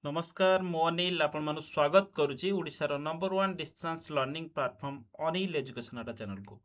नमस्कार मु अनिल आपण स्वागत करुच्ची ओडिशार number one distance learning platform Anil education channel को।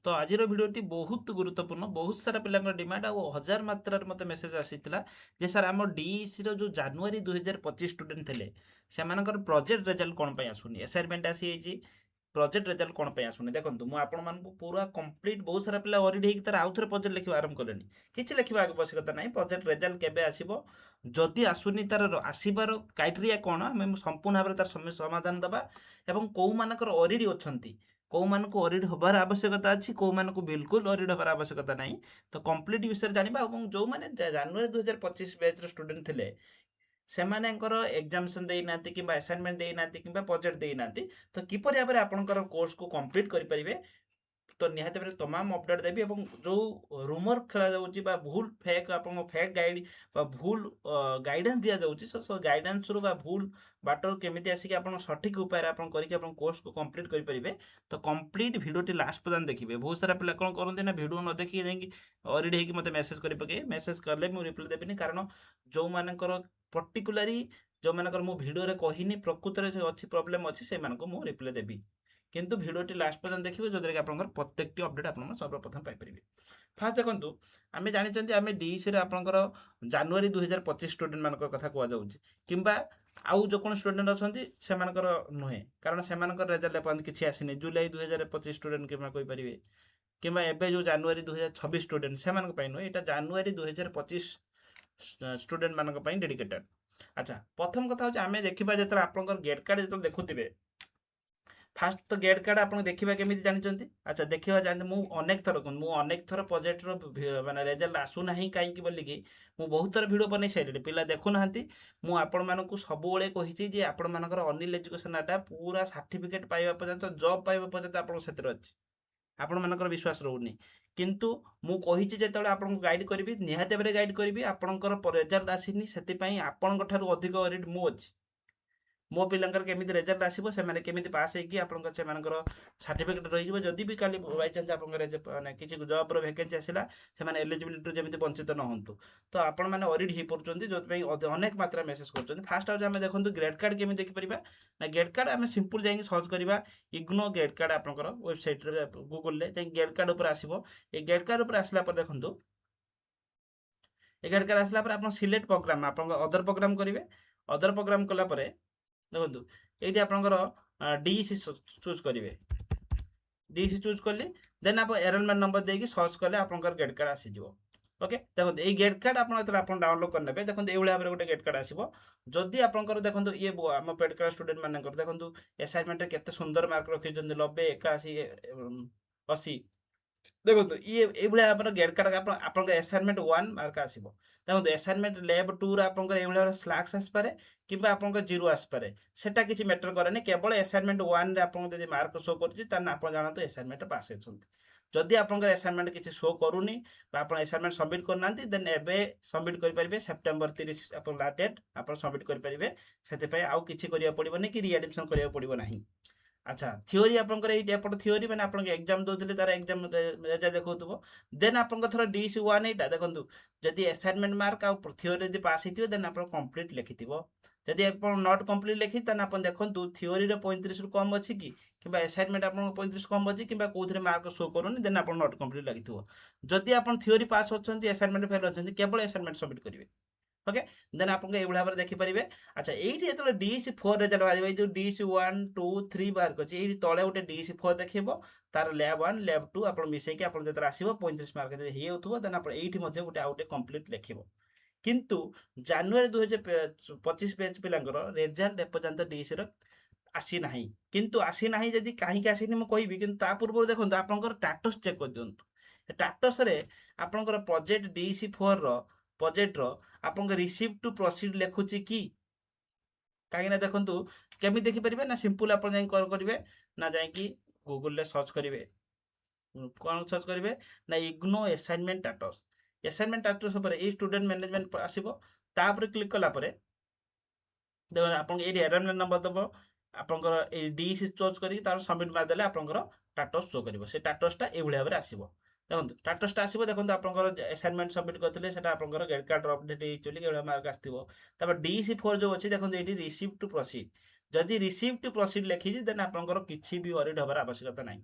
तो आज भिडियोटी बहुत गुरुत्वपूर्ण बहुत सारा पिला डिमांड आ हजार मात्रा मत मेसेज आसीला जे सर आम डीईसी जो जनवरी 2025 स्टूडेंट थे से प्रोजेक्ट रिजल्ट कौन आसुनी असाइनमेंट आसी प्रोजेक्ट रिजल्ट कौन आसुनी देखो मुझे आपण पूरा कंप्लीट बहुत सारा पिला ओरिड होकर तार आउ थे प्रोजेक्ट लिखा आरंभ कले किसी लिखा आवश्यकता ना प्रोजेक्ट रिजल्ट केबे आसीबो जदि आसुनी तार आसबार क्राइटेरिया कौन आम संपूर्ण भाव तार समाधान दबा एवं कौ मानकर ओरिड अच्छी कौ मान ओरिड हबार आवश्यकता अच्छी कौ मान बिल्कुल ओरिड हबार आवश्यकता नहीं तो कंप्लीट विषय जाना जो मैंने जनवरी 2025 बैच स्टूडेंट थे सेमानଙ୍କର एग्जामिनेशन देना कि असाइनमेंट देना कि प्रोजेक्ट देना तो किपर भाव में आपंकर कोर्स को कंप्लीट करेंगे तो निहत भाव तमाम अपडेट देवी और जो रूमर खेला जा भूल फेक आप फेक गाइड भूल गाइडेंस दि जाऊँगी सो गाइडेंस रु भूल बाटर केमी आसिक आप सठिक उपाय करके कोर्स को कंप्लीट करेंगे तो कंप्लीट भिडियोटी लास्ट पर्यटन देखिए बहुत सारा पिला कौन करते ना भिडियो न देखिए जाकि ऑलरेडी होगी मत मेसेज कर पके मेसेज कले मुझे रिप्लाई देवी कारण जो मानकर पर्टिकुलारी जो मानकर मु भिडियो रे कहिनी प्रकृत रे अच्छी प्रॉब्लम अच्छी से मानको मु रिप्लाई देबी किंतु भिडियोटी लास्ट पर्यटन देखिए जो कि आपंकर प्रत्येक अपडेट आप सर्वप्रथम पाइपर फास्ट देखो आम जानी आम डीसी आपंकर जनवरी 2025 स्टूडेंट मान कथा कहुच्छे कि आउ जो कौन स्टूडेंट अच्छा से नुहे कारण से रेजल्ट एपर्यंत किसी आसनी जुलाई 2025 स्टूडेंट कि कहींपारे कि एवं जो जनवरी 2026 स्टूडेंट से नुहे यहाँ जनवरी 2025 स्टूडेंट मान डेडिकेटेड। अच्छा प्रथम कथा हूँ आम देखा जो आप गेट कार्ड जो देखुए फास्ट तो गेट कार्ड आप देखा केमी जानते। अच्छा देखा जानते मुझे अनेक थर प्रोजेक्ट माने रेजल्ट आसूना कहीं बोलिकी मुझे बहुत थर भिड बन सारे पिला देखुना मुझे सब कही आपण अनिल एजुकेशन आटा पूरा सर्टिफिकेट पाइबा पर्यंत जॉब पाइबा पर्यंत आप अच्छी आपण मानकर विश्वास रोनी किंतु मु कही जो आपको गाइड करी निहाती भाव गाइड करी आपंकर रेजल्ट आसीनी से आपण अधिक ओरिड मु अच्छी मो पिलांकर केमिति रिजल्ट आसीबो से माने केमिति पास हेकी आपनकर से मानकर सर्टिफिकेट रहि जबो जदि भी काली बाय चांस आपनकर माने किछि जॉब रो वैकेंसी आसिला से माने एलिजिबिलिटी जेमिति वंचित न होंतु तो आपण माने ओरिड हि पड़चंती जो पई अनेक मात्रा मेसेज करचंती फास्ट आउ हमें देखंतु ग्रेड कार्ड केमिति देखि परिबा ना ग्रेड कार्ड हमें सिंपल जाई सर्च करिबा इग्नो ग्रेड कार्ड आपनकर वेबसाइट रे गूगल ले जाई ग्रेड कार्ड ऊपर आसीबो ए ग्रेड कार्ड ऊपर आसला पर देखंतु ए ग्रेड कार्ड आसला पर आपन सिलेक्ट प्रोग्राम आपन अदर प्रोग्राम करिवे अदर प्रोग्राम कला परे देखो ये आपंकर डीसी चूज करेंगे डीसी चूज कले देन आप एनरोलमेंट नंबर देकी सर्च कले आपंकर गेट कार्ड आसीज ओके देखो ये गेट कार्ड आप डाउनलोड करने देखो ये भाव में गोटे गेट कार्ड आसो जदि आपंकर देखो ये आम पेड कार्ड स्टूडेंट मान देखो असाइनमेंट केते सुंदर मार्क रखी 90 81 80 देखो ये भाव में गेट कार्ड आप असाइनमेंट 1 मार्क आसो देखो असाइनमेंट लैब 2 ये स्लैक्स आसपे कि आप जीरो आसपे सेटा किसी मैटर करे केवल असाइनमेंट 1 रे मार्क शो कर जानते असाइनमेंट पास होती जदि आप असाइनमेंट किसी शो करूनी आप असाइनमेंट सबमिट करना देन एवं सबमिट करेंगे सेप्टेम्बर 30 आप लास्ट डेट आप सबमिट करेंगे से आउ कि पड़ोनी कि रिएडमिशन करा पड़ो ना। अच्छा थियोरी आपंकर एपट थियोरी मैंने आप एग्जाम दौले तार एग्जाम रेजल्ट देखो देन आप थोड़ा डीसी 1 यहाँ देखो जदि असाइनमेंट मार्क आउ थियोरी जब पास हो देन आप कंप्लीट लिखि जदि आप नॉट कंप्लीट लिखी आप देखो थियोरी 35 रु कम अच्छी कि असाइनमेंट आप 35 कम अच्छी कि कौन मार्क शो करूनी देन आप नॉट कंप्लीट लगी जदि आप थियोरी पास अच्छा असाइनमेंट फेल अच्छा केवल असाइनमेंट सबमिट करेंगे ओके देन आपको ये भाव में देखिपारे। अच्छा ये जो डीसी 4 रिजल्ट बाहर जो डीसी 1 2 3 बाहर कर तले गोटे डीसी 4 देखो तार लैब 1 लैब 2 आप मिसेक आप आसो 35 मार्क हो देन आप ये गोटे आउटे कंप्लीट लिखे किंतु जनवरी 2025 बैच पिलांकर रिजल्ट एपर्यंत डीसी आसी ना किंतु आसी ना जदि कहीं आसीनी मुझे कहबी कि पूर्व देखो आपंकर टाटस चेक कर दिंतु टाटस आपंकर प्रोजेक्ट डीसी 4 प्रोजेक्ट आप रिसीव टू प्रोसीड लिखुची कि कहीं देखु केमी देखिपारे ना सिंपल आप कौन करेंगे ना जाकि गूगल सर्च करेंगे कौन सर्च करेंगे ना इग्नो असाइनमेंट स्टाटस ये स्टूडेंट मैनेजमेंट आसो तापर क्लिक कलापर देखो आप एनरोलमेंट नंबर दब आपंकर डीसी चूज कर सबमिट मारदे आपंकर टाटस शो कर से टाटसटा ये भाव में आसो ଦେଖନ୍ତୁ ଷ୍ଟାଟସଟା ଆସିବ। ଦେଖନ୍ତୁ ଆପଣଙ୍କର ଆସାଇନମେଣ୍ଟ ସବମିଟ୍ କରିଥିଲେ ସେଟା ଆପଣଙ୍କର ଗେଟ୍ କାର୍ଡ଼ର ଅପଡେଟ୍ ହେଇଛି ବୋଲି ଏଇଭଳିଆ ମାର୍କ ଆସିଥିବ। ତାପରେ DEC4 ଯେଉଁ ଅଛି ଦେଖନ୍ତୁ ଏଇଠି ରିସିଭ୍ ଟୁ ପ୍ରସିଡ୍, ଯଦି ରିସିଭ୍ ଟୁ ପ୍ରସିଡ୍ ଲେଖିଛି ଦେନ୍ ଆପଣଙ୍କର କିଛି ବି ୱରିଡ୍ ହେବାର ଆବଶ୍ୟକତା ନାହିଁ।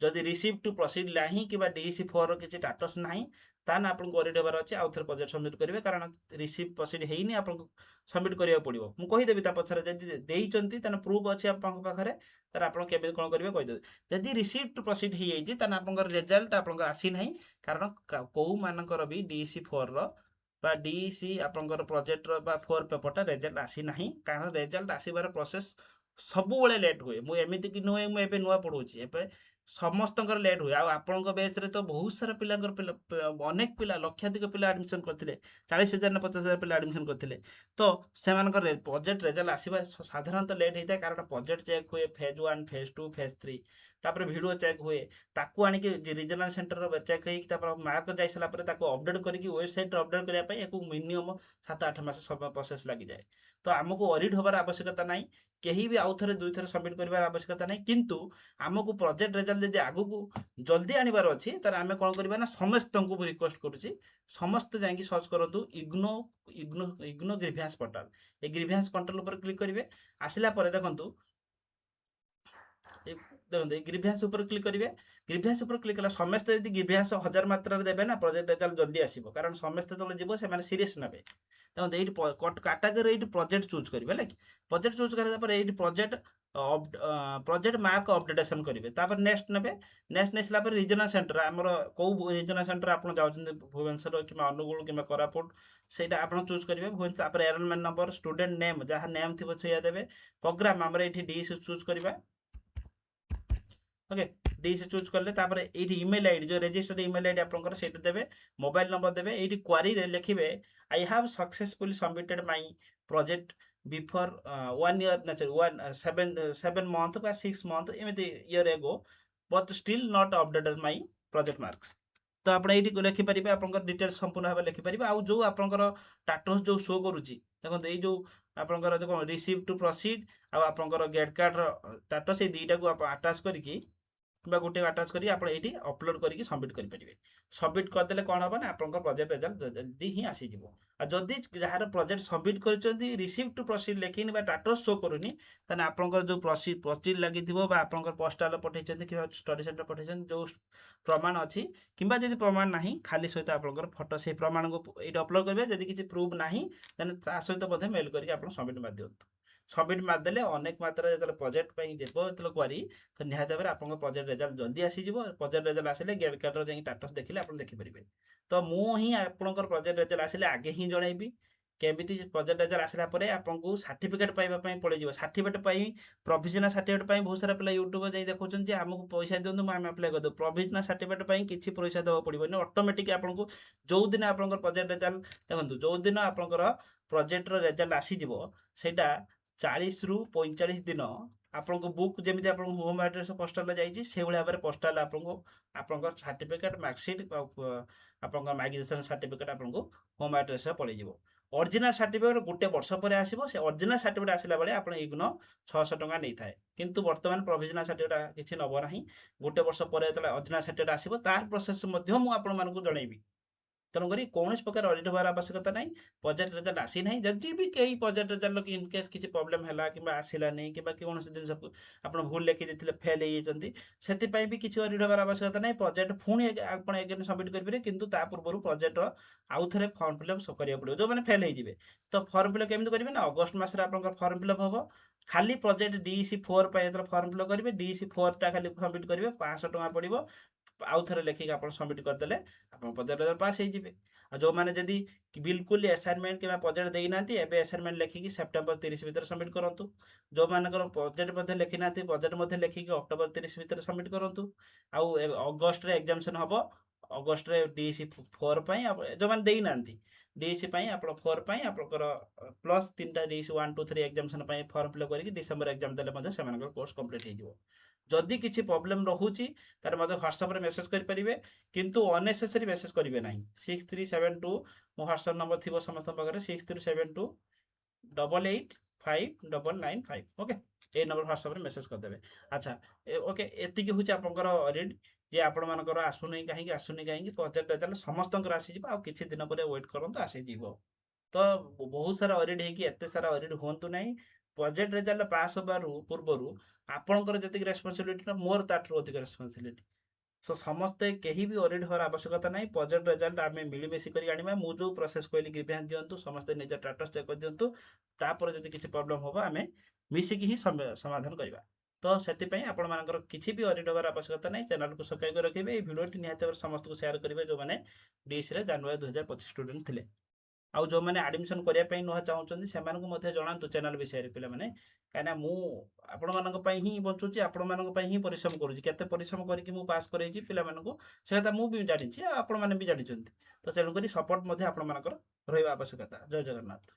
ଯଦି ରିସିଭ୍ ଟୁ ପ୍ରସିଡ୍ ନାହିଁ କିମ୍ବା DEC4 କିଛି ଷ୍ଟାଟସ୍ ନାହିଁ ତାହେଲେ ଆପଣଙ୍କୁ ୱରିଡ୍ ହେବାର ଅଛି। ଆଉ ଥରେ ପ୍ରୋଜେକ୍ଟ ସବମିଟ୍ କରିବେ, କାରଣ ରିସିଭ୍ ପ୍ରସିଡ୍ ହେଇନି ଆପଣଙ୍କୁ ସବମିଟ୍ କରିବାକୁ ପଡ଼ିବ। ମୁଁ କହିଦେବି ତା ପଛରେ, ଯଦି ଦେଇଛନ୍ତି ତାହେଲେ ପ୍ରୁଫ୍ ଅଛି ଆପଣଙ୍କ ପାଖରେ ତାହେଲେ ଆପଣ କେମିତି କ'ଣ କରିବେ କହିଦେବେ। ଯଦି ରିସିଭ୍ ଟୁ ପ୍ରସିଡ୍ ହେଇଯାଇଛି ତାହେଲେ ଆପଣଙ୍କର ରେଜଲ୍ଟ ଆପଣଙ୍କର ଆସିନାହିଁ, କାରଣ କେଉଁମାନଙ୍କର ବି DEC4ର ବା DEC ଆପଣଙ୍କର ପ୍ରୋଜେକ୍ଟର ବା 4 ପେପରଟା ରେଜଲ୍ଟ ଆସିନାହିଁ। କାରଣ ରେଜଲ୍ଟ ଆସିବାର ପ୍ରୋସେସ୍ ସବୁବେଳେ ଲେଟ୍ ହୁଏ। ମୁଁ ଏମିତି କି ନୁହେଁ ମୁଁ ଏବେ ନୂଆ ପଢ଼ଉଛି, ଏବେ ସମସ୍ତଙ୍କର ଲେଟ୍ ହୁଏ। ଆଉ ଆପଣଙ୍କ ବ୍ୟାଚ୍ରେ ତ ବହୁତ ସାରା ପିଲାଙ୍କର ଅନେକ ପିଲା ଲକ୍ଷାଧିକ ପିଲା ଆଡ଼ମିସନ୍ କରିଥିଲେ, 40,000 ନା 50,000 ପିଲା ଆଡ଼ମିସନ୍ କରିଥିଲେ। ତ ସେମାନଙ୍କର ପ୍ରୋଜେକ୍ଟ ରେଜଲ୍ଟ ଆସିବା ସାଧାରଣତଃ ଲେଟ୍ ହେଇଥାଏ, କାରଣ ପ୍ରୋଜେକ୍ଟ ଚେକ୍ ହୁଏ ଫେଜ୍ 1, ଫେଜ୍ 2, ଫେଜ୍ 3, ତାପରେ ଭିଡ଼ିଓ ଚେକ୍ ହୁଏ। ତାକୁ ଆଣିକି ରିଜନାଲ୍ ସେଣ୍ଟର ଚେକ୍ ହେଇକି ତାପରେ ମାର୍କ ଯାଇସାରିଲା ପରେ ତାକୁ ଅପଡେଟ୍ କରିକି ୱେବସାଇଟ୍ରେ ଅପଡେଟ୍ କରିବା ପାଇଁ ୟାକୁ ମିନିମମ୍ 7-8 ମାସ ସମୟ ପ୍ରୋସେସ୍ ଲାଗିଯାଏ। ତ ଆମକୁ ଅଡିଟ୍ ହେବାର ଆବଶ୍ୟକତା ନାହିଁ, କେହି ବି ଆଉ ଥରେ 2 ଥର ସବମିଟ୍ କରିବାର ଆବଶ୍ୟକତା ନାହିଁ। କିନ୍ତୁ ଆମକୁ ପ୍ରୋଜେକ୍ଟ ରେଜଲ୍ଟ ଯଦି ଆଗକୁ ଜଲ୍ଦି ଆଣିବାର ଅଛି ତାହେଲେ ଆମେ କ'ଣ କରିବା ନା, ସମସ୍ତଙ୍କୁ ରିକ୍ୱେଷ୍ଟ କରୁଛି ସମସ୍ତେ ଯାଇକି ସର୍ଚ୍ଚ କରନ୍ତୁ ଇଗ୍ନୋ ଗ୍ରିଭିଆନ୍ସ ପୋର୍ଟାଲ। ଏ ଗ୍ରିଭିଆନ୍ସ ପୋର୍ଟାଲ ଉପରେ କ୍ଲିକ୍ କରିବେ। ଆସିଲା ପରେ ଦେଖନ୍ତୁ ଏଇ ଗ୍ରିଭିଆନ୍ସ ଉପରେ କ୍ଲିକ୍ କରିବେ। ଗ୍ରିଭିଆନ୍ସ ଉପରେ କ୍ଲିକ୍ କଲା ସମସ୍ତେ ଯଦି ଗ୍ରିଭିଆନ୍ସ 1000 ମାତ୍ରାରେ ଦେବେ ନା ପ୍ରୋଜେକ୍ଟ ରେଜଲ୍ଟ ଜଲ୍ଦି ଆସିବ, କାରଣ ସମସ୍ତେ ଯେତେବେଳେ ଯିବ ସେମାନେ ସିରିୟସ୍ ନେବେ। ଦେଖନ୍ତୁ ଏଇଠି କାଟାଗୋରୀ ଏଇଠି ପ୍ରୋଜେକ୍ଟ ଚୁଜ୍ କରିବେ ହେଲା କି। ପ୍ରୋଜେକ୍ଟ ଚୁଜ୍ କରିବା ପରେ ଏଇଠି ପ୍ରୋଜେକ୍ଟ ମାର୍କ ଅପଡେଟେସନ୍ କରିବେ। ତାପରେ ନେକ୍ସଟ ନେବେ। ନେକ୍ସଟ ନେଇସାରିଲା ପରେ ରିଜନାଲ୍ ସେଣ୍ଟର, ଆମର କେଉଁ ରିଜନାଲ୍ ସେଣ୍ଟର ଆପଣ ଯାଉଛନ୍ତି, ଭୁବନେଶ୍ୱର କିମ୍ବା ଅନୁଗୁଳ କିମ୍ବା କୋରାପୁଟ, ସେଇଟା ଆପଣ ଚୁଜ୍ କରିବେ। ତାପରେ ଏନରୋଲମେଣ୍ଟ ନମ୍ବର, ଷ୍ଟୁଡେଣ୍ଟ ନେମ୍, ଯାହା ନେମ୍ ଥିବ ସେଇଆ ଦେବେ। ପ୍ରୋଗ୍ରାମ ଆମର ଏଇଠି DEC ଚୁଜ୍ କରିବା। ओके DEC चूज कले तापर एठी ईमेल आईडी जो रजिस्टर्ड ईमेल आईडी आपनकर सेट देबे, मोबाइल नंबर देबे। एठी क्वेरी रे लिखिबे I have successfully submitted my project before 1 year ना 7 मंथ का 6 मंथ एमिति year ago but still not updated my project marks. तो आपण एठी लिखि परिबे, आपनकर डिटेल्स संपूर्ण भाबे लिखि परिबे। आ जो आपनकर स्टेटस जो शो करूची देखो ए जो आपनकर जो रिसीव टू प्रोसीड आ आपनकर गेट कार्ड रो स्टेटस ए दुईटा को आप अटैच करिकि किंवा गोटे आटाच करी आप ये अपलोड करके सबमिट करेंगे। सबमिट करदे कौन हम ना आप प्रोजेक्ट रेजल्ट जल्दी ही आसीज। जदि जार प्रोजेक्ट सबमिट कर रिसीव टू प्रोसीड लेखिन स्टेटस शो करूनी ताने आपनकर जो प्रोसीड लगी आप पोस्टाल पठे कि स्टडी सेंटर पठे जो प्रमाण अच्छी कि प्रमाण ना खाली सहित आप फोटो से प्रमाण को ये अपलोड करेंगे। जदि किसी प्रूफ ना सहित मेल करके सबमिट मार दिखाँ। सबमिट मारदेले अनेक मात्रा जो प्रोजेक्ट जो क्वेरी तो निहत भाव आप प्रोजेक्ट रेजल्ट जल्दी आसीज। प्रोजेक्ट रेजल्ट आसिले गेट कार्डर जाए स्टेटस देखिले आप देखिपारे। तो मुझे आपंकर प्रोजेक्ट रेजल्ट आसिले आगे ही जनइबी केमिति प्रोजेक्ट रेजल्ट आसला परे आपको सर्टिफिकेट पाइबा पड़े। सर्टिफिकेट प्रोविजनल सर्टिफिकेट बहुत सारा पिला यूट्यूब जाई देखुछन आमको पैसा दिंतु आम अप्लाई कर दो। प्रोविजनल सर्टिफिकेट किसी पैसा देवा पड़ो ऑटोमेटिक आपको जो दिन आप प्रोजेक्ट रेजल्ट देखो जो दिन आपंकर प्रोजेक्ट रेजल्ट आसीज सेटा 40 ରୁ 45 दिन आपको बुक जमी आप होम एड्रेस पोस्टाल जाइए से भाव में पोस्टाल आपको सर्टिफिकेट मार्कसीट आप माइग्रेशन सर्टिफिकेट आपको होम एड्रेस पड़े। ओरिजिनल सर्टिफिकेट गोटे वर्ष पर आसो से ओरिजिनल सर्टिफिकेट आसला बेले आप इग्नो 600 टंका नहीं थाए, किंतु वर्तमान प्रोविजनल सर्टिफिकेट किसी नब ना। गोटे वर्ष पर जो ओरिजिनल सर्टिफिकेट आसो तार प्रोसेस मुझे जनइबी। तेणुक कौन प्रकार अडिट होवार आवश्यकता नहीं। प्रोजेक्ट रेजल्ट आसी ना जदि भी कई प्रोजेक्ट रेजल्ट इनकेस किसी प्रोब्लेम है कि आसला नहीं कि कौन जिन आप भूल लिखि देते फेल होती भी किसी अडिट होवार आवश्यकता नहीं। प्रोजेक्ट पुणी आप एगेन सबमिट करेंगे, किंतु ता पूर्व प्रोजेक्ट आउ थे फर्म फिलअप करा पड़ो जो मैंने फेल हो। तो फर्म फिलअप केमी करेंगे ना अगस्ट मसरे आप फर्म फिलअप हम खाली प्रोजेक्ट DEC4 फर्म फिलअप करेंगे। DEC4 टा खाली सबमिट करेंगे 500 टंका पड़ो। आउ थे लिखिक आप सबमिट करदे आप प्रोजेक्ट रेजल्ट पास हो। जो मैंने जदि बिल्कुल असाइनमेंट कि प्रोजेक्ट देना एवं असाइनमेंट लिखिकी सेप्टेम्बर 30 भितर सबमिट करूँ। जो मानकर प्रोजेक्ट लिखि ना प्रोजेक्ट लिखिकी अक्टोबर 30 भितर सबमिट करूँ। आउ अगस्ट एग्जामिनेशन हम अगस्ट DEC4 जो मैंने देना DEC आप 4 आपंकर प्लस 3टा DEC 1 2 3 एग्जामिनेशन फॉर्म फिलअप करके डिसेम्बर एग्जाम देले से कोर्स कंप्लीट हो। जदि किसी प्रोब्लेम रोचे तार मतलब व्हाट्सएप रे मेसेज करेंगे, किंतु अननेसेसरी मेसेज करेंगे ना। 6372 मो व्हाट्सएप नंबर थी समस्त पाखे 6372 88 5995 ओके ए नंबर व्हाट्सएप रे मेसेज करदेवे अच्छा ओके एतिकी हूँ आपंकर ऑडिट जे आपण मानकर आसुनी कहीं प्रोजेक्ट रेजल्ट समस्तंकर आसीजिव आ किछि दिन पर वेट करंतु आसीजिव तो बहुत सारा ऑडिट है कि एते सारा ऑडिट हुंतु नहीं प्रोजेक्ट रेजल्ट पास होबारु पूर्वरु आपणकर जतिक रेस्पॉन्सिबिलिटी मोर ताठर अधिक रेस्पॉन्सिबिलिटी सो समस्ते केही भी ऑडिट होवार आवश्यकता नहीं प्रोजेक्ट रेजल्ट आम मिलमिशी कर आनिबा मु जो प्रोसेस कहली ग्रीवेंस दियंतु समस्ते निज स्टेटस चेक कर दियंतु तापर जदि किछि प्रॉब्लम होबा आमे मिसिकी ही समाधान करबा तो सेतिपई आपण मानकर किछि भी ऑडिट होवार आवश्यकता नहीं चैनल को सब्सक्राइब कर रखिबे ए भिडियोटी निहाते भाବରେ समस्त को शेयर करिवे जो माने डीएस रे जनवरी 2025 स्टूडेंट थिले आउ जो मैंने आडमिशन करने ପାଇଁ नुआ चाहूँगी से जनातु चैनल विषय पे मैंने कहीं मु आपण मान ही बचुची आपण मान ही परिश्रम करुँची केते परिश्रम करके मु पास करैछि पिला मानकु से कथा मु भी जानिछि आपण माने भी जानिछन्ती तो तेणुक सपोर्ट आपण मानकर रहिबा आवश्यकता जय जगन्नाथ।